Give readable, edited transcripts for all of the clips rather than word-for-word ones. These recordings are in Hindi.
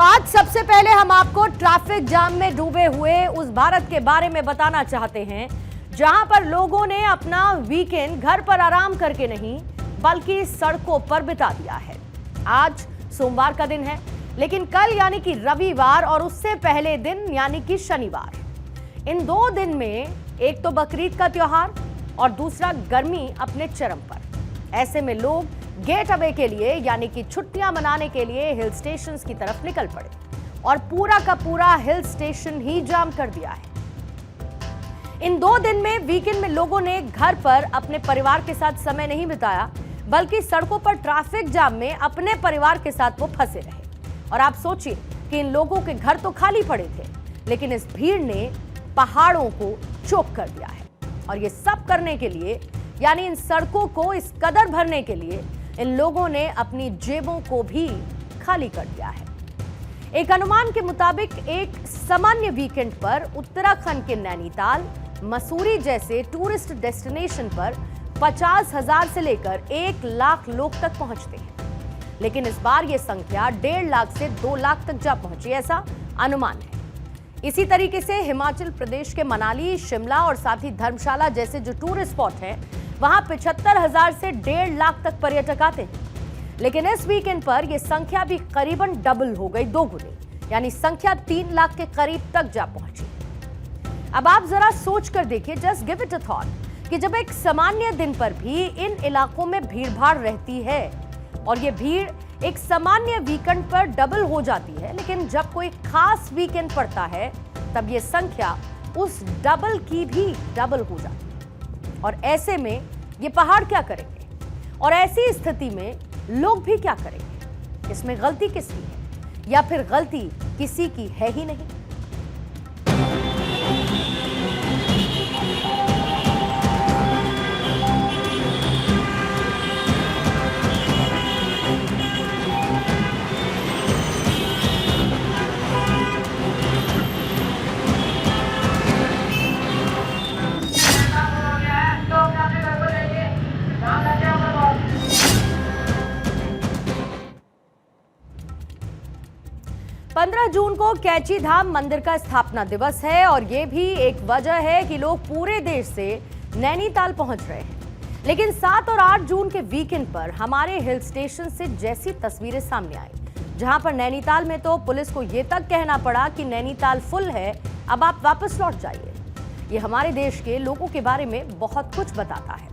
आज सबसे पहले हम आपको ट्रैफिक जाम में डूबे हुए उस भारत के बारे में बताना चाहते हैं जहां पर लोगों ने अपना वीकेंड घर पर आराम करके नहीं बल्कि सड़कों पर बिता दिया है। आज सोमवार का दिन है, लेकिन कल यानी कि रविवार और उससे पहले दिन यानी कि शनिवार, इन 2 दिन में एक तो बकरीद का त्योहार और दूसरा गर्मी अपने चरम पर। ऐसे में लोग गेट अवे के लिए यानी कि छुट्टियां मनाने के लिए हिल स्टेशंस की तरफ निकल पड़े और पूरा का पूरा हिल स्टेशन ही जाम कर दिया है। इन 2 दिन में वीकेंड में लोगों ने घर पर अपने परिवार के साथ समय नहीं बिताया, बल्कि सड़कों पर ट्रैफिक जाम में अपने परिवार के साथ वो फंसे रहे। और आप सोचिए कि इन लोगों के घर तो खाली पड़े थे, लेकिन इस भीड़ ने पहाड़ों को चोक कर दिया है। और ये सब करने के लिए यानी इन सड़कों को इस कदर भरने के लिए इन लोगों ने अपनी जेबों को भी खाली कर दिया है। एक अनुमान के मुताबिक एक सामान्य वीकेंड पर उत्तराखंड के नैनीताल, मसूरी जैसे टूरिस्ट डेस्टिनेशन पर 50,000 से लेकर 1 लाख लोग तक पहुंचते हैं। लेकिन इस बार यह संख्या 1.5 लाख से 2 लाख तक जा पहुंची, ऐसा अनुमान है। इसी तरीके से हिमाचल प्रदेश के मनाली, शिमला और साथ ही धर्मशाला जैसे जो टूरिस्ट स्पॉट हैं, वहां 75,000 से 1.5 लाख तक पर्यटक आते हैं। लेकिन इस वीकेंड पर यह संख्या भी करीबन डबल हो गई, 2 गुनी, यानी संख्या 3 लाख के करीब तक जा पहुंची। अब आप जरा सोच कर देखिए, just give it a thought, कि जब एक सामान्य दिन पर भी इन इलाकों में भीड़-भाड़ रहती है और ये भीड़ एक सामान्य वीकेंड पर डबल हो जाती है, लेकिन जब कोई खास वीकेंड पड़ता है तब ये संख्या उस डबल की भी डबल हो जाती है। और ऐसे में ये पहाड़ क्या करेंगे और ऐसी स्थिति में लोग भी क्या करेंगे? इसमें गलती किसकी है या फिर गलती किसी की है ही नहीं? पंद्रह जून को कैची धाम मंदिर का स्थापना दिवस है और यह भी एक वजह है कि लोग पूरे देश से नैनीताल पहुंच रहे हैं। लेकिन 7 और 8 जून के वीकेंड पर हमारे हिल स्टेशन से जैसी तस्वीरें सामने आई, जहां पर नैनीताल में तो पुलिस को यह तक कहना पड़ा कि नैनीताल फुल है, अब आप वापस लौट जाइए। ये हमारे देश के लोगों के बारे में बहुत कुछ बताता है।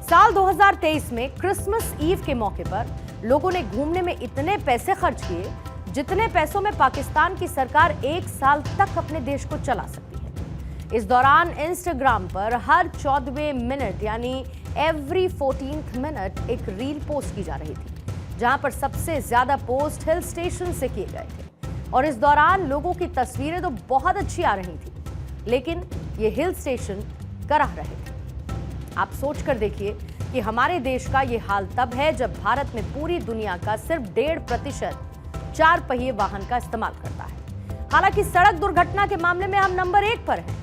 साल 2023 में क्रिसमस ईव के मौके पर लोगों ने घूमने में इतने पैसे खर्च किए जितने पैसों में पाकिस्तान की सरकार 1 साल तक अपने देश को चला सकती है। इस दौरान इंस्टाग्राम पर हर 14वें मिनट यानी एवरी 14th मिनट एक रील पोस्ट की जा रही थी, जहां पर सबसे ज्यादा पोस्ट हिल स्टेशन से किए गए थे। और इस दौरान लोगों की तस्वीरें तो बहुत अच्छी आ रही थी, लेकिन ये हिल स्टेशन कराह रहे थे। आप सोच कर देखिए कि हमारे देश का ये हाल तब है जब भारत में पूरी दुनिया का सिर्फ 1.5% 4 पहिए वाहन का इस्तेमाल करता है। हालांकि सड़क दुर्घटना के मामले में हम नंबर 1 पर हैं,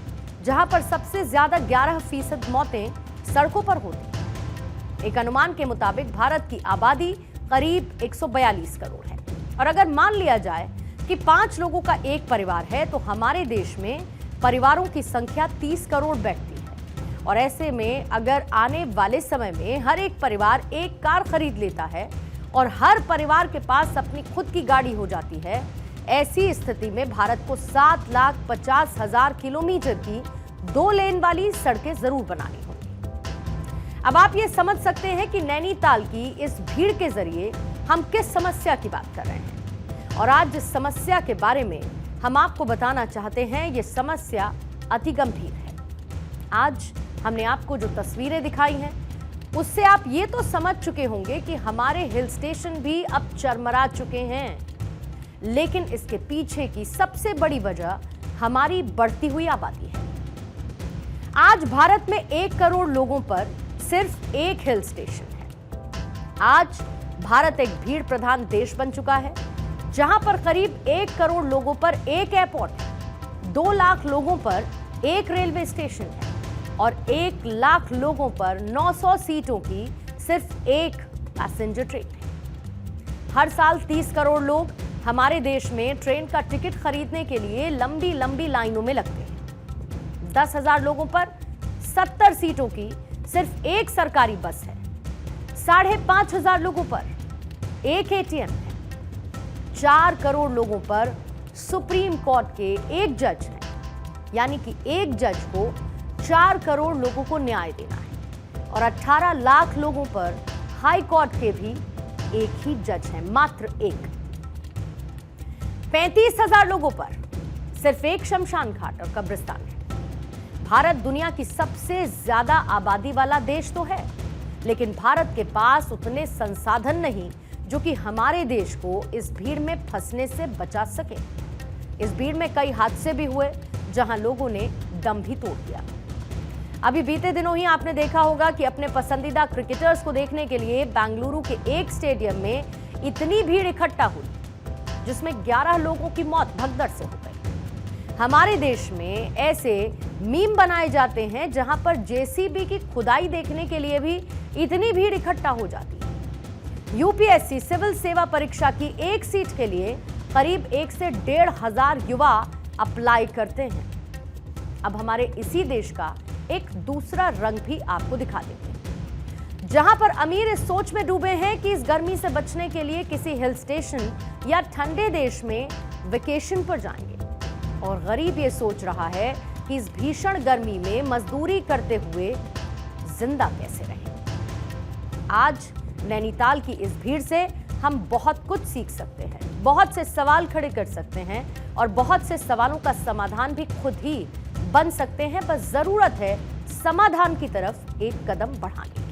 जहां पर सबसे ज्यादा 11% मौतें सड़कों पर होती हैं। एक अनुमान के मुताबिक भारत की आबादी करीब 142 करोड़ है और अगर मान लिया जाए कि 5 लोगों का एक परिवार है तो हमारे देश में परिवारों की संख्या 30 करोड़ बैठती है। और ऐसे में अगर आने वाले समय में हर एक परिवार एक कार खरीद लेता है और हर परिवार के पास अपनी खुद की गाड़ी हो जाती है, ऐसी स्थिति में भारत को 7,50,000 किलोमीटर की 2 लेन वाली सड़कें जरूर बनानी होंगी। अब आप ये समझ सकते हैं कि नैनीताल की इस भीड़ के जरिए हम किस समस्या की बात कर रहे हैं। और आज जिस समस्या के बारे में हम आपको बताना चाहते हैं, ये समस्या अति गंभीर है। आज हमने आपको जो तस्वीरें दिखाई हैं उससे आप ये तो समझ चुके होंगे कि हमारे हिल स्टेशन भी अब चरमरा चुके हैं, लेकिन इसके पीछे की सबसे बड़ी वजह हमारी बढ़ती हुई आबादी है। आज भारत में 1 करोड़ लोगों पर सिर्फ एक हिल स्टेशन है। आज भारत एक भीड़ प्रधान देश बन चुका है, जहां पर करीब 1 करोड़ लोगों पर एक एयरपोर्ट है, 2 लाख लोगों पर एक रेलवे स्टेशन है और 1 लाख लोगों पर 900 सीटों की सिर्फ एक पैसेंजर ट्रेन है। हर साल 30 करोड़ लोग हमारे देश में ट्रेन का टिकट खरीदने के लिए लंबी लंबी लाइनों में लगते हैं। 10,000 लोगों पर 70 सीटों की सिर्फ एक सरकारी बस है। 5,500 लोगों पर एक एटीएम है। 4 करोड़ लोगों पर सुप्रीम कोर्ट के एक जज हैं, यानी कि एक जज को 4 करोड़ लोगों को न्याय देना है। और 18 लाख लोगों पर हाई कोर्ट के भी एक ही जज हैं, मात्र एक। 35,000 लोगों पर सिर्फ एक शमशान घाट और कब्रिस्तान है। भारत दुनिया की सबसे ज्यादा आबादी वाला देश तो है, लेकिन भारत के पास उतने संसाधन नहीं जो कि हमारे देश को इस भीड़ में फंसने से बचा सके। इस भीड़ में कई हादसे भी हुए जहां लोगों ने दम भी तोड़ दिया। अभी बीते दिनों ही आपने देखा होगा कि अपने पसंदीदा क्रिकेटर्स को देखने के लिए बेंगलुरु के एक स्टेडियम में इतनी भीड़ इकट्ठा हुई जिसमें 11 लोगों की मौत भगदड़ से हो गई। हमारे देश में ऐसे मीम बनाए जाते हैं जहां पर जेसीबी की खुदाई देखने के लिए भी इतनी भीड़ इकट्ठा हो जाती है। यूपीएससी सिविल सेवा परीक्षा की एक सीट के लिए करीब 1 से 1,500 युवा अप्लाई करते हैं। अब हमारे इसी देश का एक दूसरा रंग भी आपको दिखा देते हैं, जहां पर अमीर इस सोच में डूबे हैं कि इस गर्मी से बचने के लिए किसी हिल स्टेशन या ठंडे देश में वेकेशन पर जाएंगे, और गरीब ये सोच रहा है कि इस भीषण गर्मी में मजदूरी करते हुए जिंदा कैसे रहें। आज नैनीताल की इस भीड़ से हम बहुत कुछ सीख सकते हैं, बहुत से सवाल खड़े कर सकते हैं और बहुत से सवालों का समाधान भी खुद ही बन सकते हैं। बस जरूरत है समाधान की तरफ एक कदम बढ़ाने की।